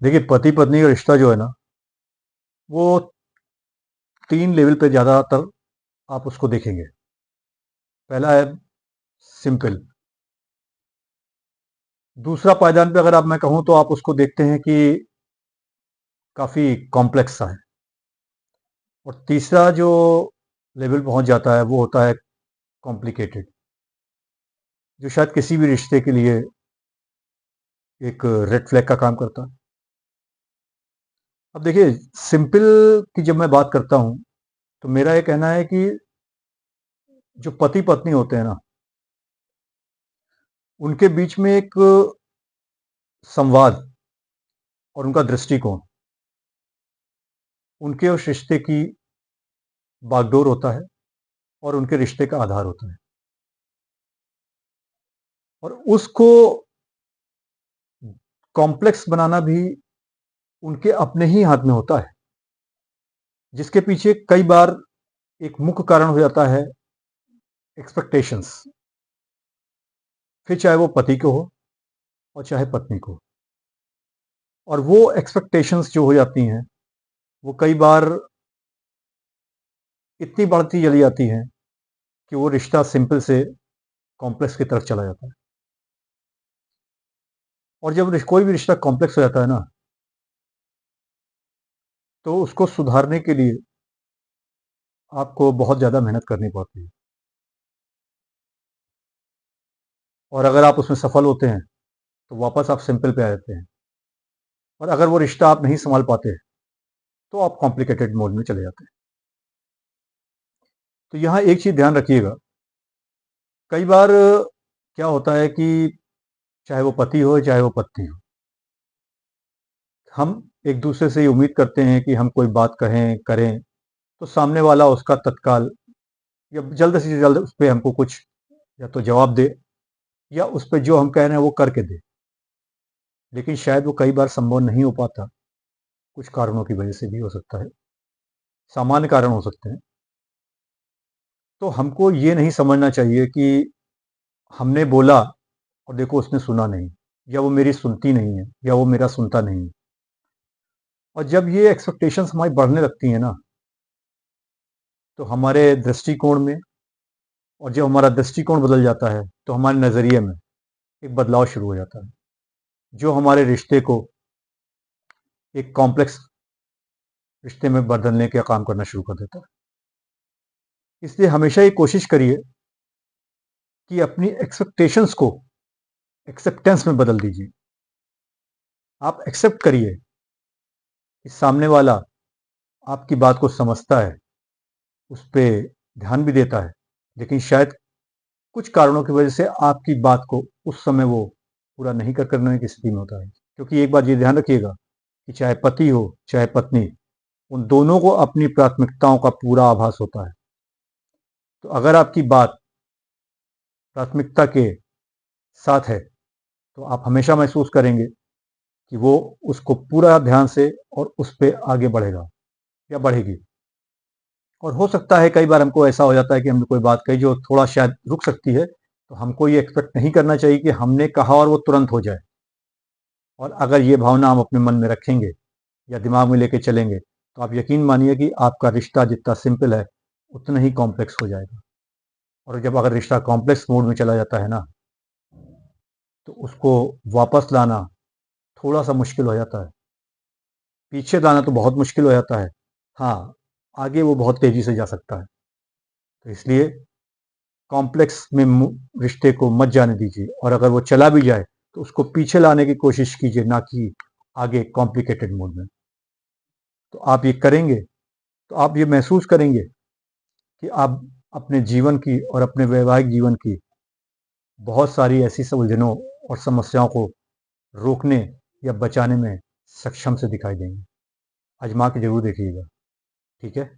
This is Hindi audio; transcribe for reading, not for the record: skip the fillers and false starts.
देखिए, पति पत्नी का रिश्ता जो है ना, वो 3 लेवल पे ज़्यादातर आप उसको देखेंगे। पहला है सिंपल, दूसरा पायदान पे अगर मैं कहूँ तो आप उसको देखते हैं कि काफ़ी कॉम्प्लेक्स सा है, और तीसरा जो लेवल पहुँच जाता है वो होता है कॉम्प्लिकेटेड, जो शायद किसी भी रिश्ते के लिए एक रेड फ्लैग का काम करता है। अब देखिए, सिंपल की जब मैं बात करता हूँ, तो मेरा ये कहना है कि जो पति पत्नी होते हैं ना, उनके बीच में एक संवाद और उनका दृष्टिकोण, उनके उस रिश्ते की बागडोर होता है और उनके रिश्ते का आधार होता है, और उसको कॉम्प्लेक्स बनाना भी उनके अपने ही हाथ में होता है, जिसके पीछे कई बार एक मुख्य कारण हो जाता है एक्सपेक्टेशंस, फिर चाहे वो पति को हो और चाहे पत्नी को। और वो एक्सपेक्टेशंस जो हो जाती हैं, वो कई बार इतनी बढ़ती चली जाती हैं कि वो रिश्ता सिंपल से कॉम्प्लेक्स की तरफ चला जाता है। और जब कोई भी रिश्ता कॉम्प्लेक्स हो जाता है ना, तो उसको सुधारने के लिए आपको बहुत ज़्यादा मेहनत करनी पड़ती है, और अगर आप उसमें सफल होते हैं तो वापस आप सिंपल पे आ जाते हैं, और अगर वो रिश्ता आप नहीं संभाल पाते तो आप कॉम्प्लिकेटेड मोड में चले जाते हैं। तो यहाँ एक चीज़ ध्यान रखिएगा, कई बार क्या होता है कि चाहे वो पति हो चाहे वो पत्नी हो, हम एक दूसरे से ये उम्मीद करते हैं कि हम कोई बात कहें करें तो सामने वाला उसका तत्काल या जल्द से जल्द उस पर हमको कुछ या तो जवाब दे, या उस पर जो हम कह रहे हैं वो करके दे। लेकिन शायद वो कई बार संभव नहीं हो पाता, कुछ कारणों की वजह से भी हो सकता है, सामान्य कारण हो सकते हैं। तो हमको ये नहीं समझना चाहिए कि हमने बोला और देखो उसने सुना नहीं, या वो मेरी सुनती नहीं है, या वो मेरा सुनता नहीं है। और जब ये एक्सपेक्टेशंस हमारी बढ़ने लगती हैं ना, तो हमारे दृष्टिकोण में, और जब हमारा दृष्टिकोण बदल जाता है तो हमारे नज़रिए में एक बदलाव शुरू हो जाता है, जो हमारे रिश्ते को एक कॉम्प्लेक्स रिश्ते में बदलने का काम करना शुरू कर देता है। इसलिए हमेशा ये कोशिश करिए कि अपनी एक्सपेक्टेशंस को एक्सेप्टेंस में बदल दीजिए। आप एक्सेप्ट करिए कि सामने वाला आपकी बात को समझता है, उस पर ध्यान भी देता है, लेकिन शायद कुछ कारणों की वजह से आपकी बात को उस समय वो पूरा नहीं करने की स्थिति में होता है। क्योंकि एक बात ये ध्यान रखिएगा कि चाहे पति हो चाहे पत्नी, उन दोनों को अपनी प्राथमिकताओं का पूरा आभास होता है। तो अगर आपकी बात प्राथमिकता के साथ है, तो आप हमेशा महसूस करेंगे कि वो उसको पूरा ध्यान से और उस पे आगे बढ़ेगा या बढ़ेगी। और हो सकता है कई बार हमको ऐसा हो जाता है कि हमने कोई बात कही जो थोड़ा शायद रुक सकती है, तो हमको ये एक्सपेक्ट नहीं करना चाहिए कि हमने कहा और वो तुरंत हो जाए। और अगर ये भावना हम अपने मन में रखेंगे या दिमाग में लेके चलेंगे, तो आप यकीन मानिए कि आपका रिश्ता जितना सिंपल है उतना ही कॉम्प्लेक्स हो जाएगा। और जब अगर रिश्ता कॉम्प्लेक्स मोड में चला जाता है ना, तो उसको वापस लाना थोड़ा सा मुश्किल हो जाता है, पीछे लाना तो बहुत मुश्किल हो जाता है। हाँ, आगे वो बहुत तेजी से जा सकता है। तो इसलिए कॉम्प्लेक्स में रिश्ते को मत जाने दीजिए, और अगर वो चला भी जाए तो उसको पीछे लाने की कोशिश कीजिए, ना कि आगे कॉम्प्लिकेटेड मोड में। तो आप ये करेंगे तो आप ये महसूस करेंगे कि आप अपने जीवन की और अपने वैवाहिक जीवन की बहुत सारी ऐसी उलझनों और समस्याओं को रोकने या बचाने में सक्षम से दिखाई देंगे। आजमा के जरूर देखिएगा। ठीक है।